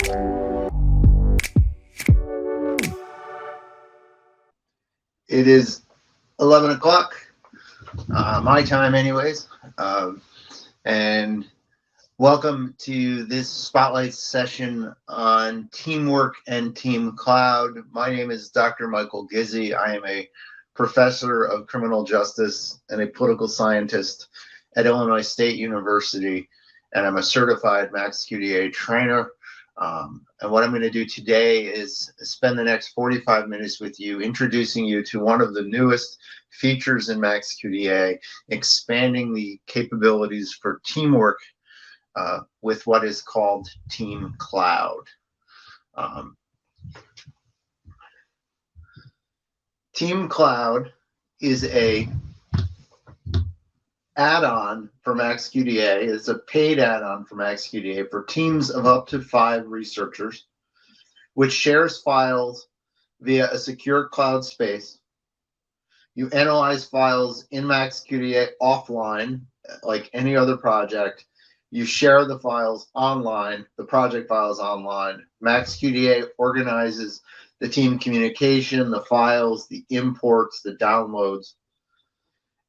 It is 11 o'clock, my time anyways, and welcome to this spotlight session on teamwork and TeamCloud. My name is Dr. Michael Gizzi. I am a professor of criminal justice and a political scientist at Illinois State University, and I'm a certified MAXQDA trainer. And what I'm going to do today is spend the next 45 minutes with you, introducing you to one of the newest features in MAXQDA, expanding the capabilities for teamwork with what is called TeamCloud. TeamCloud is a add-on for MAXQDA. It's a paid add-on for MAXQDA for teams of up to 5 researchers, which shares files via a secure cloud space. You analyze files in MAXQDA offline, like any other project. You share the files online, the project files online. MAXQDA organizes the team communication, the files, the imports, the downloads,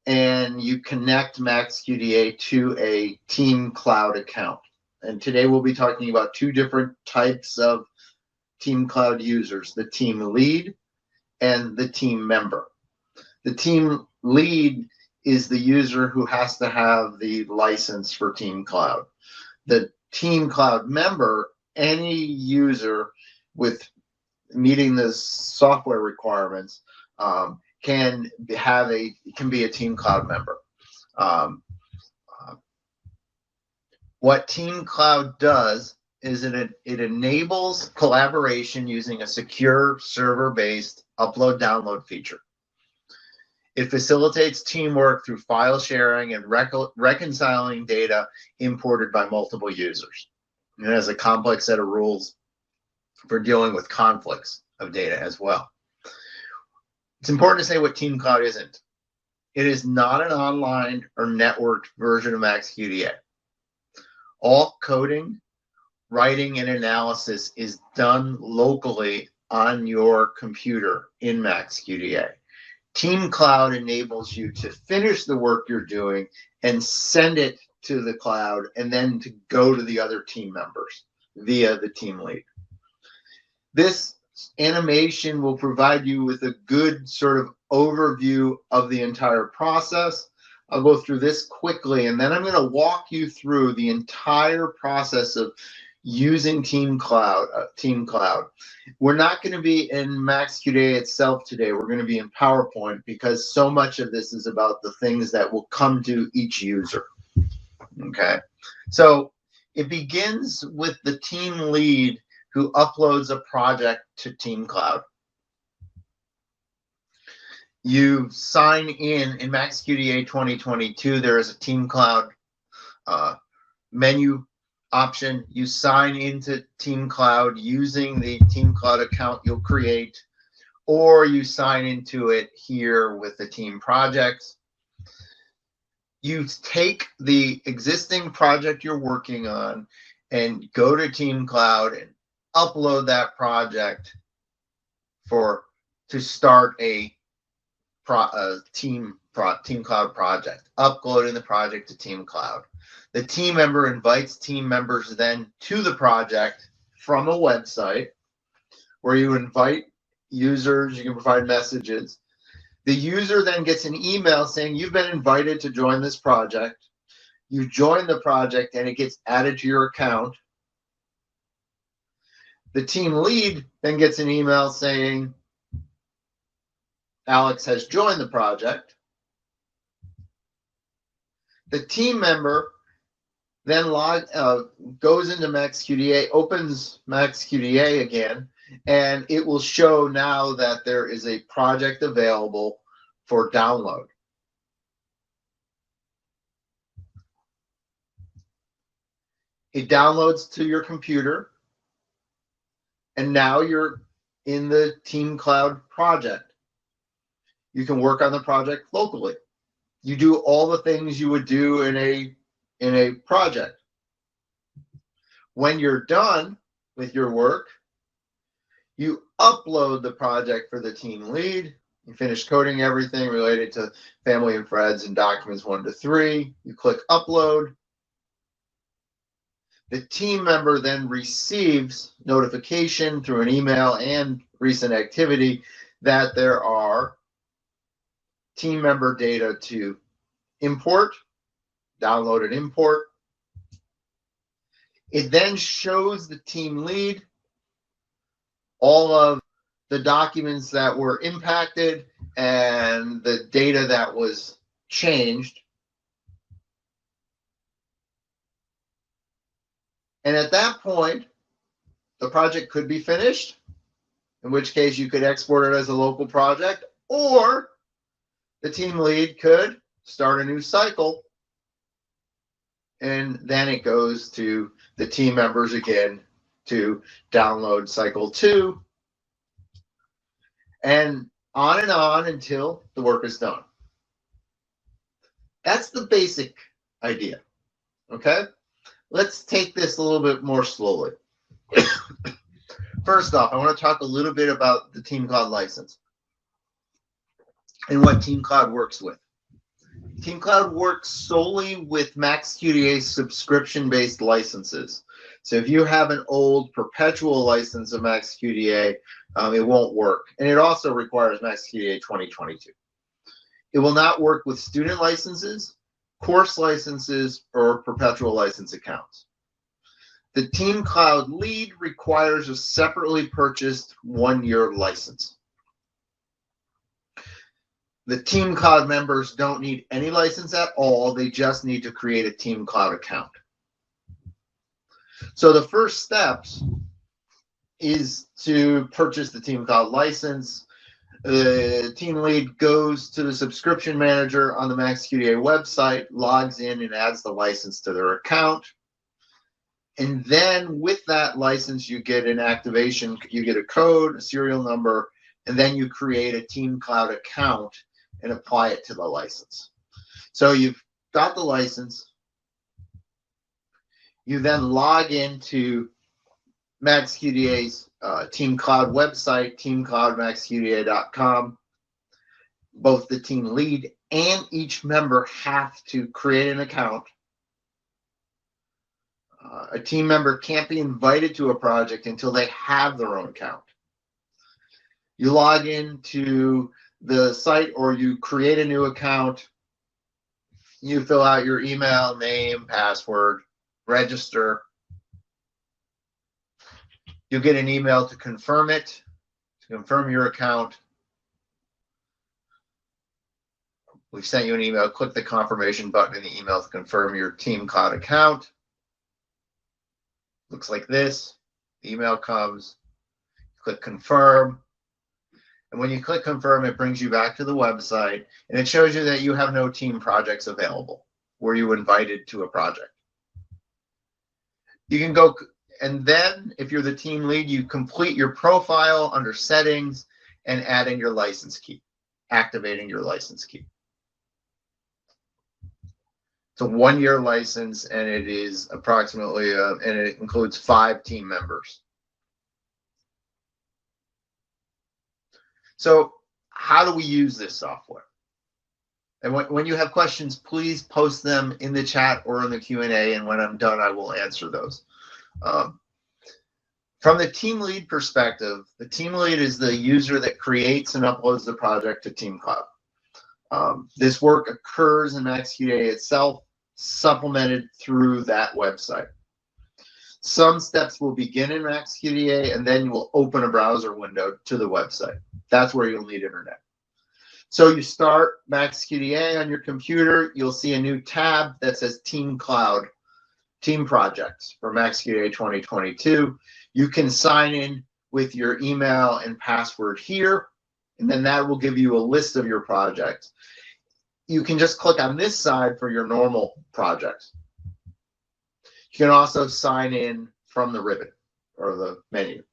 and you connect MAXQDA to a TeamCloud account. And today we'll be talking about 2 different types of TeamCloud users, the team lead and the team member. The team lead is the user who has to have the license for TeamCloud. The TeamCloud member, any user with meeting the software requirements, can be a TeamCloud member. What TeamCloud does is it enables collaboration using a secure server-based upload-download feature. It facilitates teamwork through file sharing and reconciling data imported by multiple users. It has a complex set of rules for dealing with conflicts of data as well. It's important to say what TeamCloud isn't. It is not an online or networked version of MAXQDA. All coding, writing, and analysis is done locally on your computer in MAXQDA. TeamCloud enables you to finish the work you're doing and send it to the cloud, and then to go to the other team members via the team lead. This animation will provide you with a good sort of overview of the entire process. I'll go through this quickly, and then I'm going to walk you through the entire process of using TeamCloud. We're not going to be in MAXQDA itself today. We're going to be in PowerPoint, because so much of this is about the things that will come to each user. Okay, so it begins with the team lead who uploads a project to TeamCloud. You sign in MAXQDA 2022. There is a TeamCloud menu option. You sign into TeamCloud using the TeamCloud account you'll create, or you sign into it here with the team projects. You take the existing project you're working on and go to TeamCloud and upload that project to start a TeamCloud project, uploading the project to TeamCloud. The team member invites team members then to the project from a website where you invite users, you can provide messages. The user then gets an email saying you've been invited to join this project. You join the project and it gets added to your account. The team lead then gets an email saying Alex has joined the project. The team member then goes into MAXQDA, opens MAXQDA again, and it will show now that there is a project available for download. It downloads to your computer, and now you're in the TeamCloud project. You can work on the project locally. You do all the things you would do in a project. When you're done with your work. You upload the project for the team lead. You finish coding everything related to family and friends and documents 1 to 3. You click upload. The team member then receives notification through an email and recent activity that there are team member data to import, download and import. It then shows the team lead all of the documents that were impacted and the data that was changed. And at that point, the project could be finished, in which case you could export it as a local project, or the team lead could start a new cycle, and then it goes to the team members again to download cycle 2, and on until the work is done. That's the basic idea, okay? Let's take this a little bit more slowly. First off, I want to talk a little bit about the TeamCloud license and what TeamCloud works with. TeamCloud works solely with MAXQDA subscription-based licenses. So if you have an old perpetual license of MAXQDA, it won't work. And it also requires MAXQDA 2022. It will not work with student licenses, course licenses, or perpetual license accounts. The TeamCloud lead requires a separately purchased 1-year license. The TeamCloud members don't need any license at all. They just need to create a TeamCloud account. So the first steps is to purchase the TeamCloud license. The team lead goes to the subscription manager on the MAXQDA website, logs in and adds the license to their account. And then with that license, you get an activation, you get a code, a serial number, and then you create a TeamCloud account and apply it to the license. So you've got the license. You then log into MAXQDA's TeamCloud website, teamcloudmaxqda.com. Both the team lead and each member have to create an account. A team member can't be invited to a project until they have their own account. You log into the site or you create a new account. You fill out your email, name, password, register. You'll get an email to confirm it, to confirm your account. We've sent you an email. Click the confirmation button in the email to confirm your TeamCloud account. Looks like this. The email comes. Click confirm. And when you click confirm, it brings you back to the website, and it shows you that you have no team projects available. Were you invited to a project? You can go, and then if you're the team lead, you complete your profile under settings and add in your license key, activating your license key. It's a 1-year license, and it is approximately, and it includes 5 team members. So how do we use this software? And when you have questions, please post them in the chat or in the Q&A, and when I'm done, I will answer those. From the team lead perspective, the team lead is the user that creates and uploads the project to TeamCloud. This work occurs in MAXQDA itself, supplemented through that website. Some steps will begin in MAXQDA, and then you will open a browser window to the website. That's where you'll need internet. So you start MAXQDA on your computer. You'll see a new tab that says TeamCloud, Team Projects for MAXQDA 2022. You can sign in with your email and password here, and then that will give you a list of your projects. You can just click on this side for your normal projects. You can also sign in from the ribbon or the menu.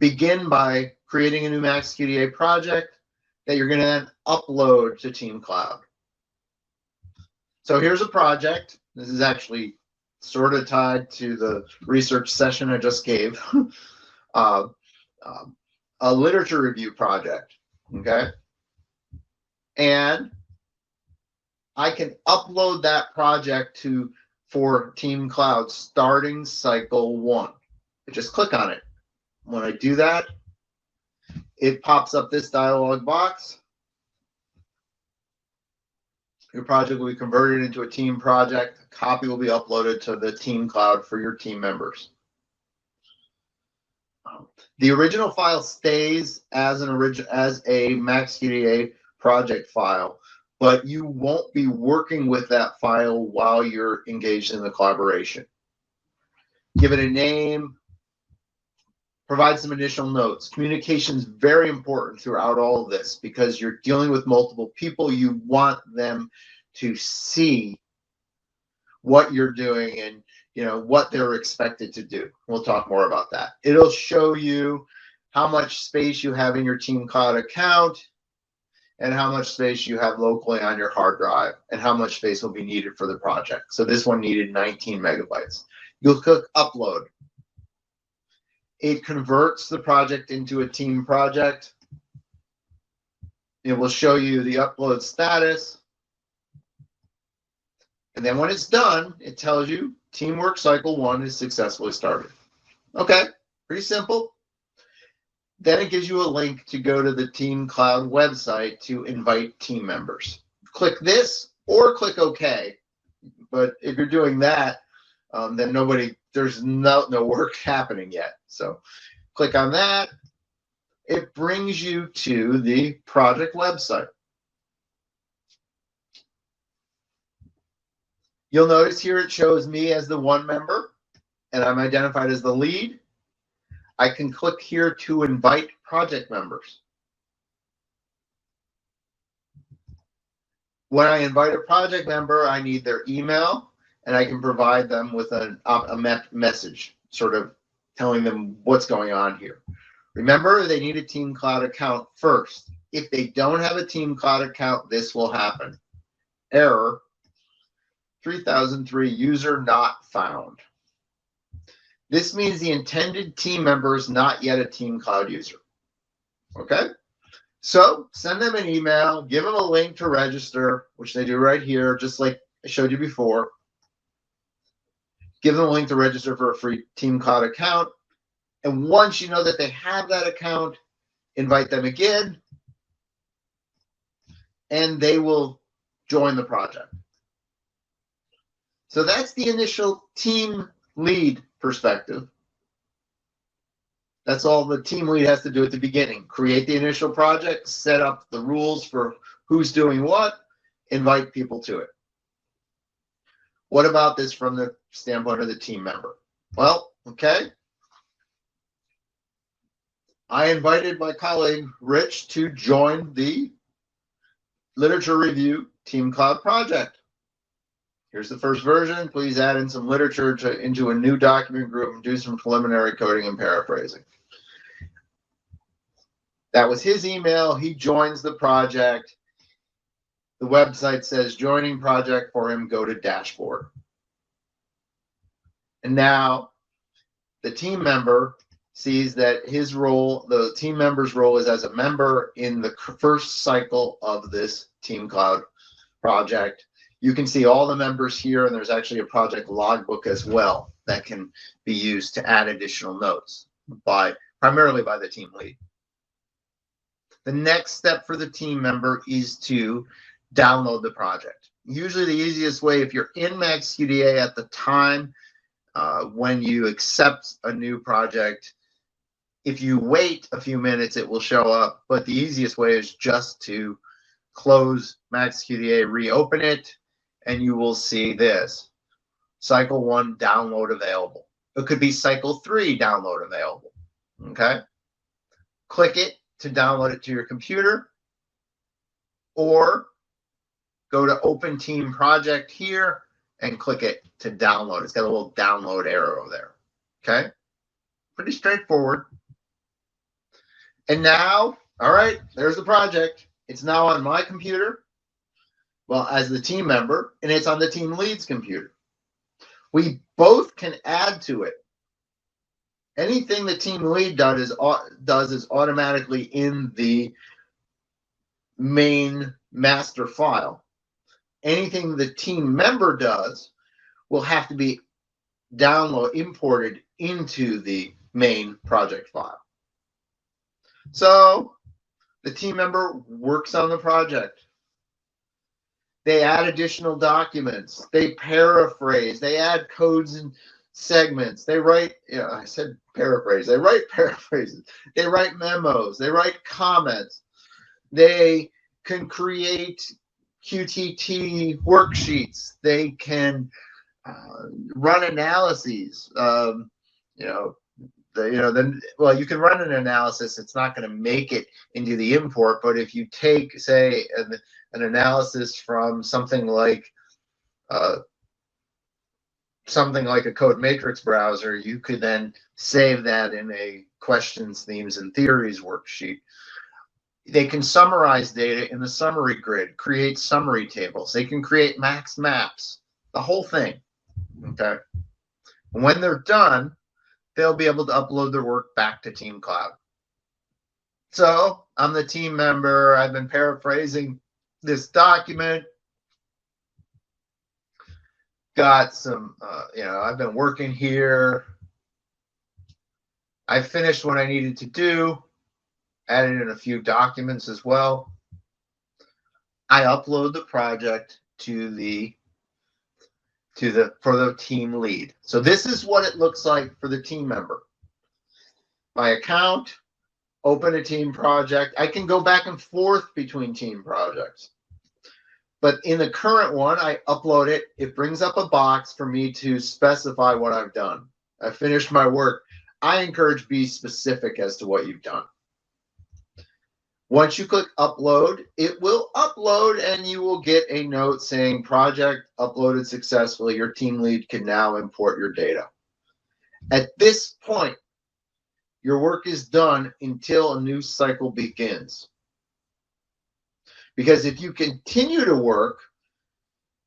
Begin by creating a new MAXQDA project that you're going to then upload to TeamCloud. So here's a project. This is actually sort of tied to the research session I just gave, uh, a literature review project, okay? And I can upload that project for TeamCloud starting cycle 1. I just click on it. When I do that, it pops up this dialog box. Your project will be converted into a team project. A copy will be uploaded to the TeamCloud for your team members. The original file stays as a MAXQDA project file, but you won't be working with that file while you're engaged in the collaboration. Give it a name, provide some additional notes. Communication is very important throughout all of this because you're dealing with multiple people. You want them to see what you're doing and what they're expected to do. We'll talk more about that. It'll show you how much space you have in your TeamCloud account and how much space you have locally on your hard drive and how much space will be needed for the project. So this one needed 19 megabytes. You'll click upload. It converts the project into a team project. It will show you the upload status. And then when it's done, it tells you teamwork cycle 1 is successfully started. Okay, pretty simple. Then it gives you a link to go to the TeamCloud website to invite team members. Click this or click OK. But if you're doing that, then there's no work happening yet. So click on that. It brings you to the project website. You'll notice here it shows me as the one member, and I'm identified as the lead. I can click here to invite project members. When I invite a project member, I need their email, and I can provide them with a message, sort of telling them what's going on here. Remember, they need a TeamCloud account first. If they don't have a TeamCloud account, this will happen. Error. 3003 user not found. This means the intended team member is not yet a TeamCloud user. Okay? So send them an email, give them a link to register, which they do right here, just like I showed you before. Give them a link to register for a free TeamCloud account. And once you know that they have that account, invite them again, and they will join the project. So that's the initial team lead perspective. That's all the team lead has to do at the beginning. Create the initial project, set up the rules for who's doing what, invite people to it. What about this from the standpoint of the team member? Well, okay. I invited my colleague, Rich, to join the literature review TeamCloud project. Here's the first version. Please add in some literature into a new document group and do some preliminary coding and paraphrasing. That was his email. He joins the project. The website says joining project for him, go to dashboard. And now the team member sees that his role, the team member's role, is as a member in the first cycle of this TeamCloud project. You can see all the members here, and there's actually a project logbook as well that can be used to add additional notes primarily by the team lead. The next step for the team member is to download the project. Usually the easiest way, if you're in MAXQDA at the time when you accept a new project, if you wait a few minutes, it will show up. But the easiest way is just to close MAXQDA, reopen it, and you will see this. Cycle 1 download available. It could be cycle 3 download available. Okay? Click it to download it to your computer, or go to Open Team Project here and click it to download. It's got a little download arrow there. Okay? Pretty straightforward. And now, all right, there's the project. It's now on my computer, well, as the team member, and it's on the team lead's computer. We both can add to it. Anything the team lead does is automatically in the main master file. Anything the team member does will have to be imported into the main project file. So the team member works on the project. They add additional documents. They paraphrase. They add codes and segments. They write, I said paraphrase. They write paraphrases. They write memos. They write comments. They can create QTT worksheets. They can run analyses. You can run an analysis. It's not going to make it into the import, but if you take, say, an analysis from something like a code matrix browser, you could then save that in a questions, themes, and theories worksheet. They can summarize data in the summary grid, create summary tables. They can create max maps, the whole thing. Okay. When they're done, they'll be able to upload their work back to TeamCloud. So I'm the team member. I've been paraphrasing this document. Got some, I've been working here. I finished what I needed to do. Added in a few documents as well. I upload the project for the team lead. So this is what it looks like for the team member. My account, open a team project. I can go back and forth between team projects. But in the current one, I upload it. It brings up a box for me to specify what I've done. I finished my work. I encourage be specific as to what you've done. Once you click upload, it will upload and you will get a note saying project uploaded successfully. Your team lead can now import your data. At this point, your work is done until a new cycle begins. Because if you continue to work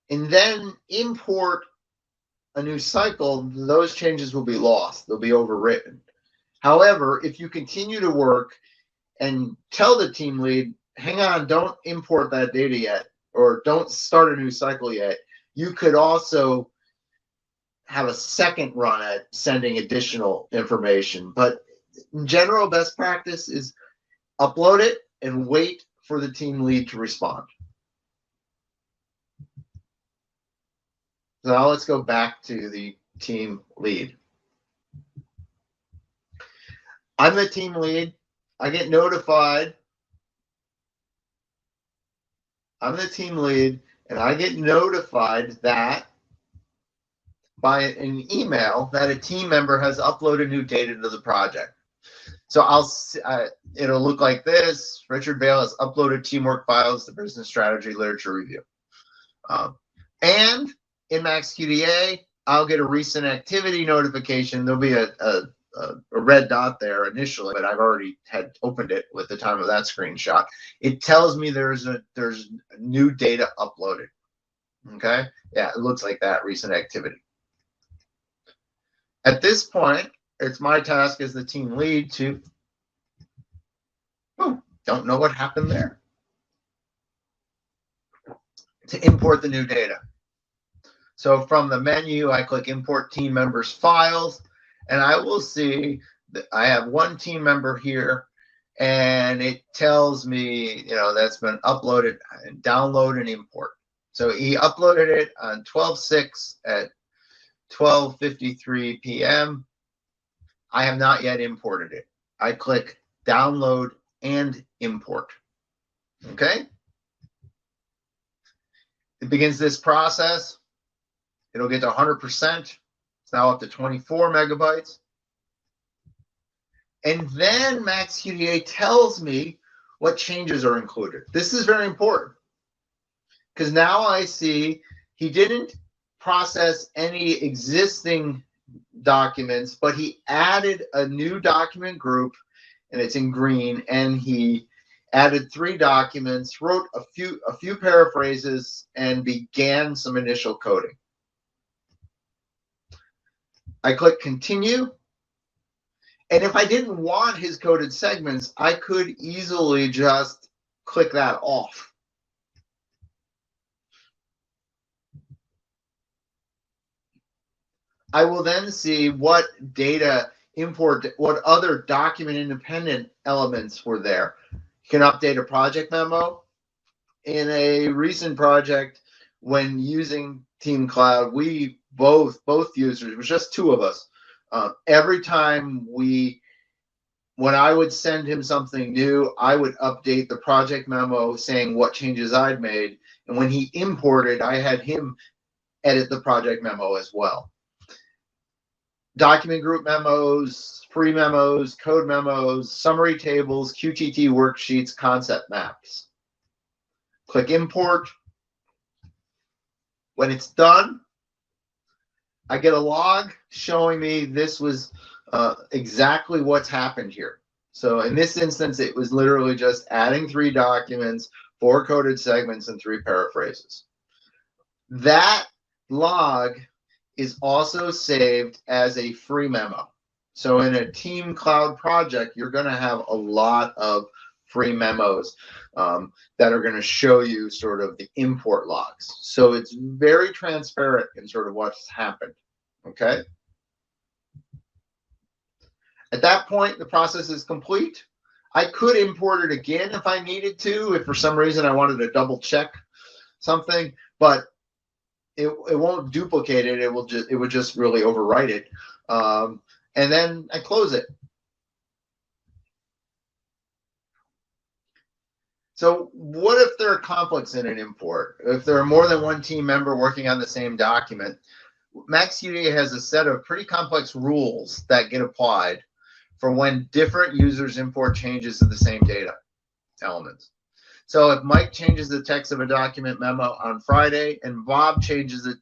and then import a new cycle, those changes will be lost. They'll be overwritten. However, if you continue to work and tell the team lead, hang on, don't import that data yet, or don't start a new cycle yet, you could also have a second run at sending additional information. But in general, best practice is upload it and wait for the team lead to respond. So now let's go back to the team lead. I'm the team lead. I get notified. I'm the team lead, and I get notified that by an email that a team member has uploaded new data to the project. So it'll look like this. Richard Bale has uploaded teamwork files to business strategy literature review. And in MAXQDA, I'll get a recent activity notification. There'll be a red dot there initially, but I've already had opened it with the time of that screenshot. It tells me there's new data uploaded. Okay, yeah, it looks like that, recent activity. At this point, it's my task as the team lead to, don't know what happened there, to import the new data. So from the menu, I click import team members files, and I will see that I have one team member here, and it tells me, that's been uploaded, download and import. So he uploaded it on 12/6 at 12:53 p.m. I have not yet imported it. I click download and import. Okay. It begins this process. It'll get to 100%. It's now up to 24 megabytes. And then MAXQDA tells me what changes are included. This is very important because now I see he didn't process any existing documents, but he added a new document group, and it's in green, and he added 3 documents, wrote a few paraphrases, and began some initial coding. I click continue. And if I didn't want his coded segments, I could easily just click that off. I will then see what data import, what other document independent elements were there. You can update a project memo. In a recent project, when using TeamCloud, we both users, it was just two of us. Every time when I would send him something new, I would update the project memo saying what changes I'd made. And when he imported, I had him edit the project memo as well. Document group memos, free memos, code memos, summary tables, QTT worksheets, concept maps. Click import. When it's done, I get a log showing me this was exactly what's happened here. So in this instance, it was literally just adding 3 documents, 4 coded segments, and 3 paraphrases. That log is also saved as a free memo. So in a TeamCloud project, you're going to have a lot of free memos that are going to show you sort of the import logs. So it's very transparent in sort of what's happened. Okay. At that point, the process is complete. I could import it again if I needed to, if for some reason I wanted to double check something, but it won't duplicate it. It would just really overwrite it. And then I close it. So what if there are conflicts in an import? If there are more than one team member working on the same document, MAXQDA has a set of pretty complex rules that get applied for when different users import changes to the same data elements. So if Mike changes the text of a document memo on Friday and Bob changes the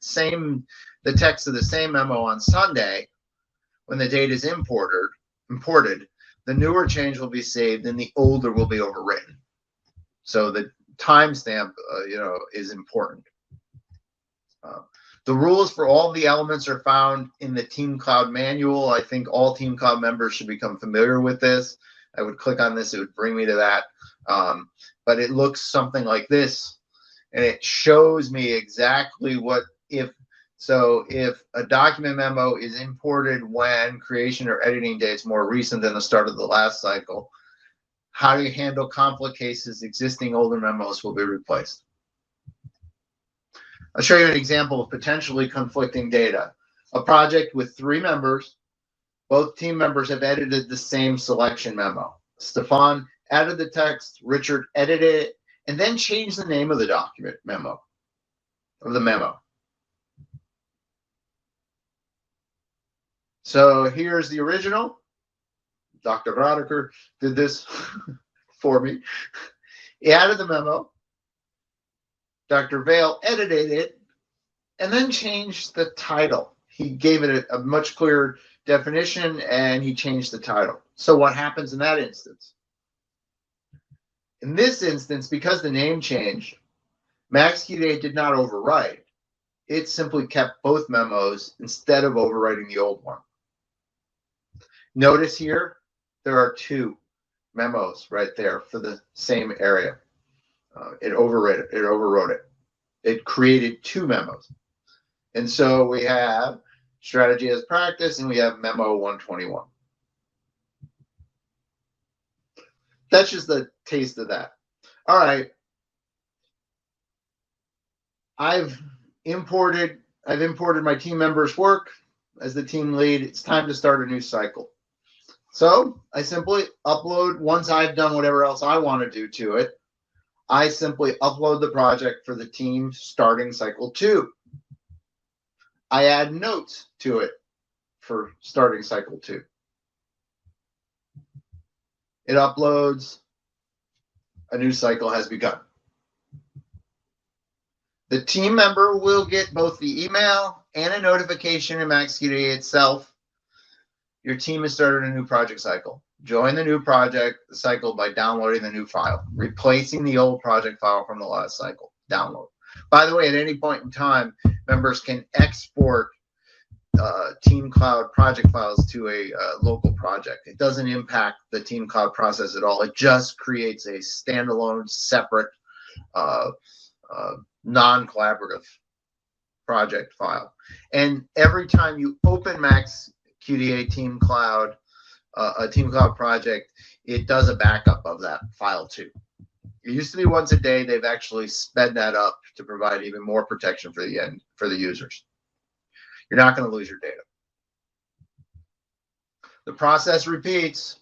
text of the same memo on Sunday, when the data is imported, the newer change will be saved and the older will be overwritten. So the timestamp, is important. The rules for all the elements are found in the TeamCloud manual. I think all TeamCloud members should become familiar with this. I would click on this, it would bring me to that. But it looks something like this, and it shows me exactly what if a document memo is imported when creation or editing date is more recent than the start of the last cycle, how do you handle conflict cases? Existing older memos will be replaced. I'll show you an example of potentially conflicting data. A project with 3 members, both team members have edited the same selection memo. Stefan added the text, Richard edited it, and then changed the name of the document memo, So here's the original. Dr. Radiker did this for me. He added the memo. Dr. Vale edited it and then changed the title. He gave it a much clearer definition and he changed the title. So what happens in that instance? In this instance, because the name changed, MAXQDA did not overwrite. It simply kept both memos instead of overwriting the old one. Notice here, there are 2 memos right there for the same area. It overwrote it. It created 2 memos. And so we have strategy as practice and we have memo 121. That's just the taste of that. All right. I've imported my team members' work as the team lead. It's time to start a new cycle. So I simply upload, once I've done whatever else I want to do to it, I simply upload the project for the team starting cycle 2. I add notes to it for starting cycle 2. It uploads, a new cycle has begun. The team member will get both the email and a notification in MAXQDA itself. Your team has started a new project cycle. Join the new project cycle by downloading the new file, replacing the old project file from the last cycle. Download. By the way, at any point in time, members can export TeamCloud project files to a local project. It doesn't impact the TeamCloud process at all. It just creates a standalone, separate, non-collaborative project file. And every time you open MAXQDA TeamCloud, a TeamCloud project, it does a backup of that file too. It used to be once a day. They've actually sped that up to provide even more protection for the users. You're not going to lose your data. The process repeats.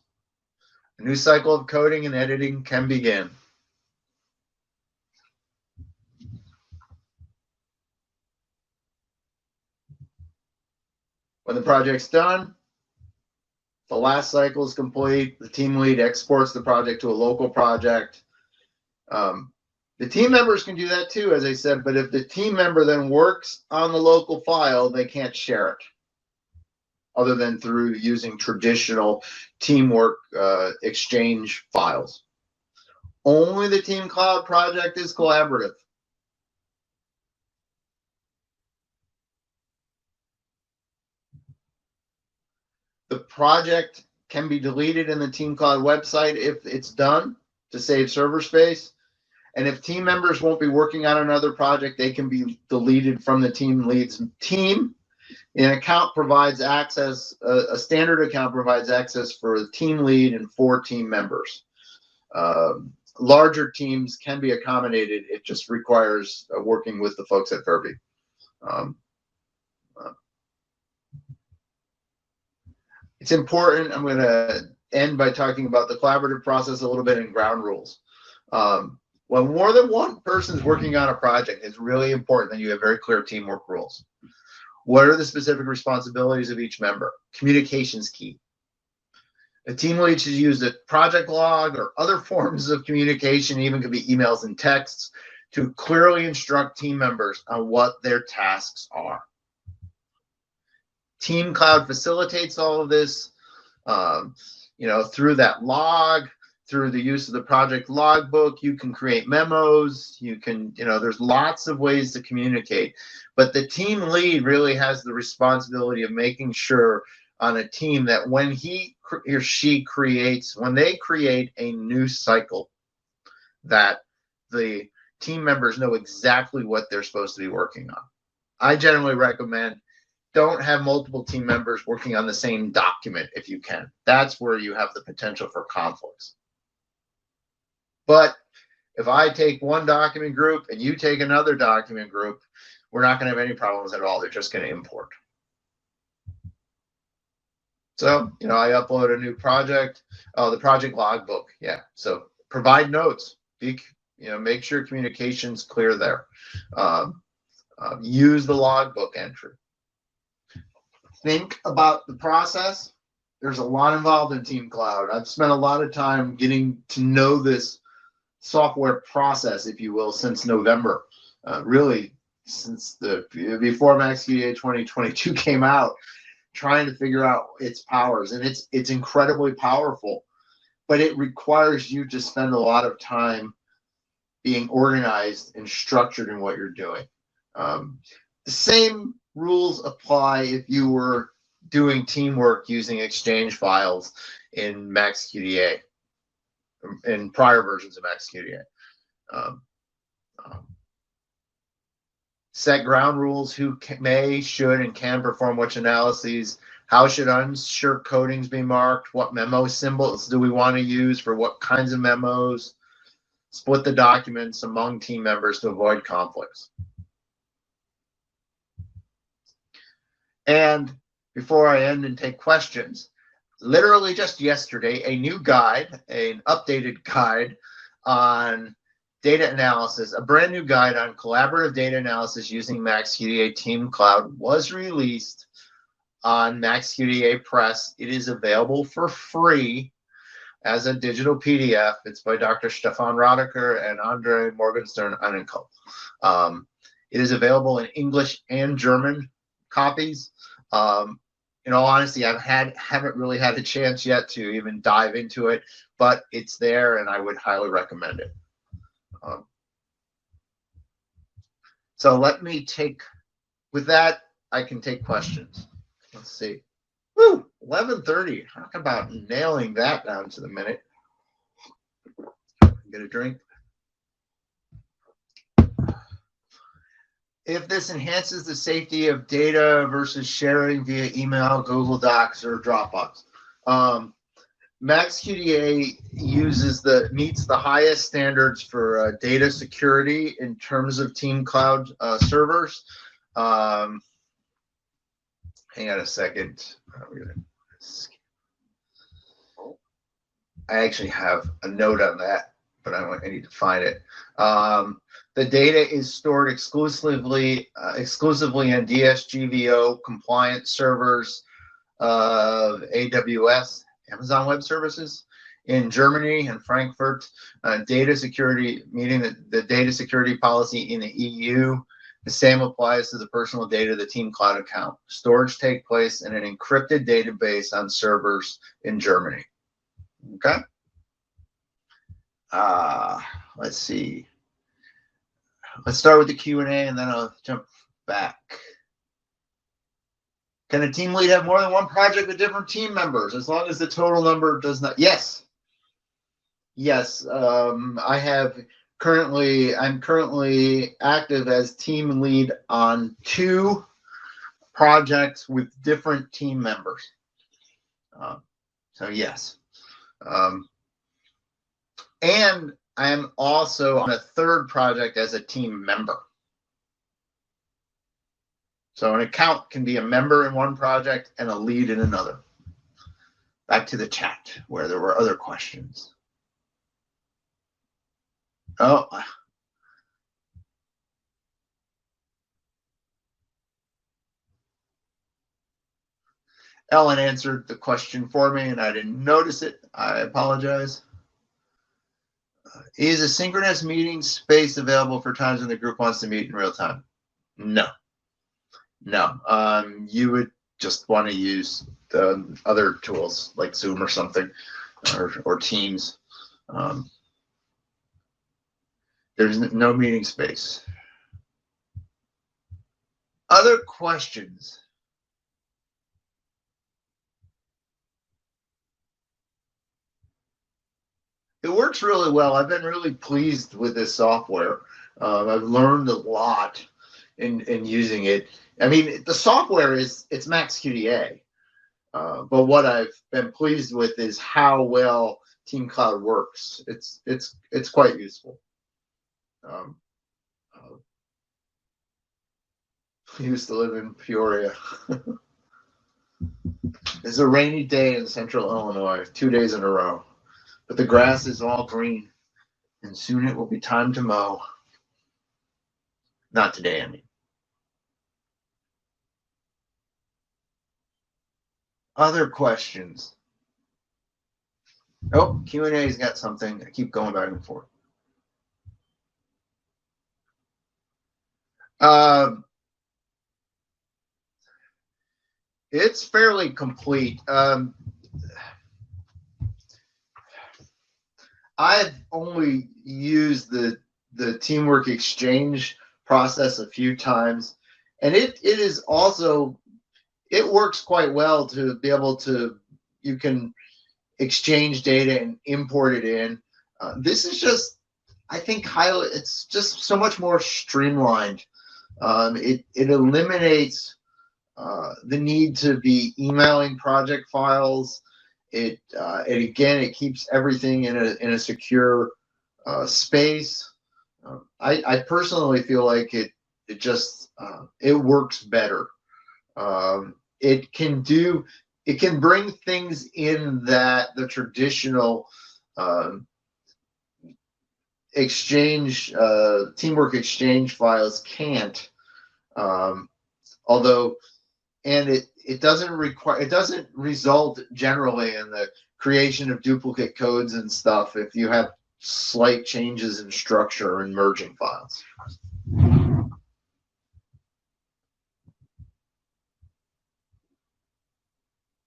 A new cycle of coding and editing can begin. When the project's done, the last cycle is complete. The team lead exports the project to a local project. The team members can do that too, as I said, but if the team member then works on the local file, they can't share it other than through using traditional teamwork exchange files. Only the TeamCloud project is collaborative. The project can be deleted in the TeamCloud website if it's done to save server space. And if team members won't be working on another project, they can be deleted from the team lead's team. An account provides access, a standard account provides access for the team lead and 4 team members. Larger teams can be accommodated. It just requires working with the folks at Verby. It's important. I'm going to end by talking about the collaborative process a little bit and ground rules. When more than one person is working on a project, it's really important that you have very clear teamwork rules. What are the specific responsibilities of each member? Communication's key. A team lead should use a project log or other forms of communication, even could be emails and texts, to clearly instruct team members on what their tasks are. TeamCloud facilitates all of this, through that log. Through the use of the project logbook, you can create memos. You can, there's lots of ways to communicate. But the team lead really has the responsibility of making sure on a team that when he or she when they create a new cycle, that the team members know exactly what they're supposed to be working on. I generally recommend don't have multiple team members working on the same document if you can. That's where you have the potential for conflicts. But if I take one document group and you take another document group, we're not going to have any problems at all. They're just going to import. So, I upload a new project. Oh, the project logbook. Yeah. So provide notes. Make sure communication's clear there. Use the logbook entry. Think about the process. There's a lot involved in TeamCloud. I've spent a lot of time getting to know this software process, if you will, since November. Really, since before MAXQDA 2022 came out, trying to figure out its powers. And it's incredibly powerful, but it requires you to spend a lot of time being organized and structured in what you're doing. The same rules apply if you were doing teamwork using exchange files in MAXQDA, in prior versions of MAXQDA. Set ground rules: who may, should, and can perform which analyses. How should unsure codings be marked? What memo symbols do we want to use for what kinds of memos? Split the documents among team members to avoid conflicts. And before I end and take questions, literally just yesterday, a new guide, an updated guide on data analysis, a brand new guide on collaborative data analysis using MAXQDA TeamCloud was released on MAXQDA Press. It is available for free as a digital PDF. It's by Dr. Stefan Rodecker and Andre Morgenstern-Annenko. It is available in English and German copies. In all honesty, I haven't really had a chance yet to even dive into it, but it's there and I would highly recommend it. So let me with that, I can take questions. Let's see. Woo! 11:30. Talk about nailing that down to the minute. Get a drink. If this enhances the safety of data versus sharing via email, Google Docs, or Dropbox. MAXQDA meets the highest standards for data security in terms of TeamCloud servers. Hang on a second. I actually have a note on that, but I need to find it. The data is stored exclusively on DSGVO compliant servers of AWS, Amazon Web Services, in Germany and Frankfurt. Data security, meeting the data security policy in the EU. The same applies to the personal data of the TeamCloud account. Storage takes place in an encrypted database on servers in Germany. Okay. Let's see. Let's start with the Q&A and then I'll jump back. Can a team lead have more than one project with different team members as long as the total number does not? Yes. Yes. I'm currently active as team lead on 2 projects with different team members. So yes. And I'm also on a 3rd project as a team member. So an account can be a member in one project and a lead in another. Back to the chat where there were other questions. Oh. Ellen answered the question for me and I didn't notice it. I apologize. Is a synchronous meeting space available for times when the group wants to meet in real time? No. No. You would just want to use the other tools like Zoom or something, or Teams. There's no meeting space. Other questions? It works really well. I've been really pleased with this software. I've learned a lot in using it. I mean, the software it's MAXQDA, but what I've been pleased with is how well TeamCloud works. It's quite useful. I used to live in Peoria. It's a rainy day in central Illinois, 2 days in a row. But the grass is all green, and soon it will be time to mow. Not today, I mean. Other questions? Oh, Q&A's got something. I keep going back and forth. It's fairly complete. I've only used the Teamwork Exchange process a few times, and it works quite well to be able to, you can exchange data and import it in. This is just, I think, it's just so much more streamlined. It eliminates the need to be emailing project files. And again, it keeps everything in a secure space. I personally feel like it works better. It can bring things in that the traditional Teamwork Exchange files can't. Although, and it doesn't result generally in the creation of duplicate codes and stuff if you have slight changes in structure and merging files.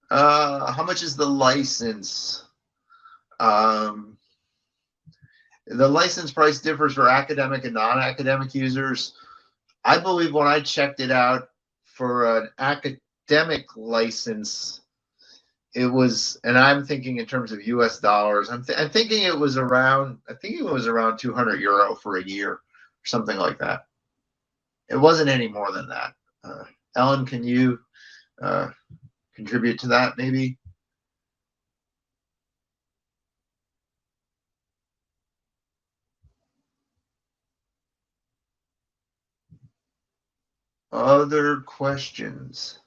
How much is the license? The license price differs for academic and non-academic users. I believe when I checked it out for an academic license, it was, and I'm thinking in terms of US dollars, I'm thinking it was around, I think it was around €200 for a year or something like that. It wasn't any more than that. Ellen, can you contribute to that maybe? Other questions?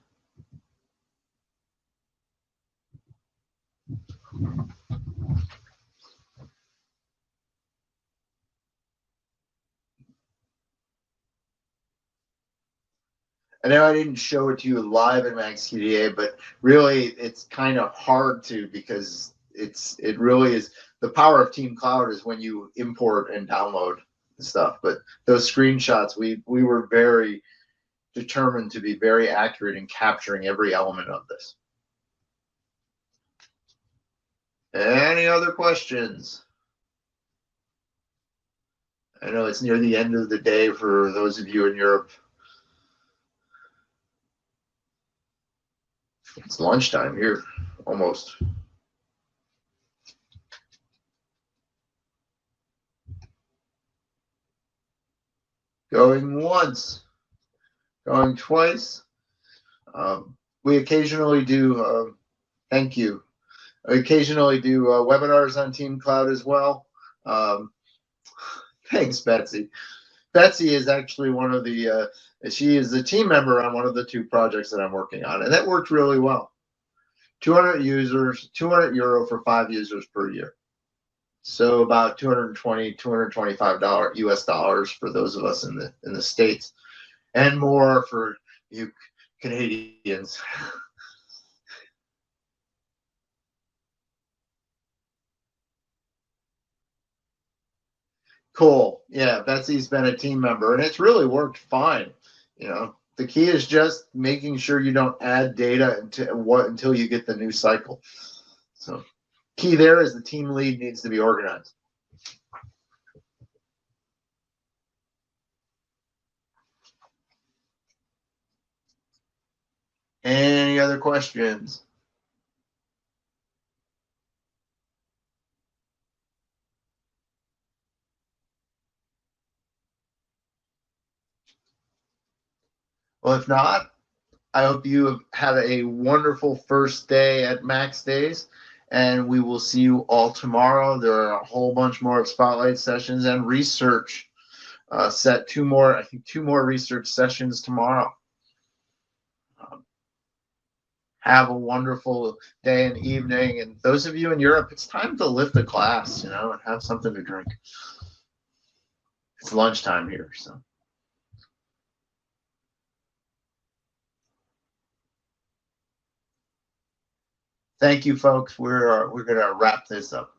I know I didn't show it to you live in MAXQDA, but really it's kind of hard to, because it really is, the power of TeamCloud is when you import and download stuff. But those screenshots, we were very determined to be very accurate in capturing every element of this. Any other questions? I know it's near the end of the day for those of you in Europe. It's lunchtime here, almost. Going once, going twice. We occasionally do, thank you. I occasionally do webinars on TeamCloud as well. Thanks, Betsy. Betsy is actually one of the, she is a team member on one of the 2 projects that I'm working on, and that worked really well. 200 users, €200 for 5 users per year. So about $220, $225 US dollars for those of us in the States, and more for you Canadians. Cool. Yeah, Betsy's been a team member, and it's really worked fine. You know, the key is just making sure you don't add data until you get the new cycle. So, key there is the team lead needs to be organized. Any other questions? Well, if not, I hope you have had a wonderful first day at MAXDAYS, and we will see you all tomorrow. There are a whole bunch more spotlight sessions and research. Set 2 more, I think 2 more research sessions tomorrow. Have a wonderful day and evening. And those of you in Europe, it's time to lift a glass, and have something to drink. It's lunchtime here, so. Thank you, folks. We're going to wrap this up.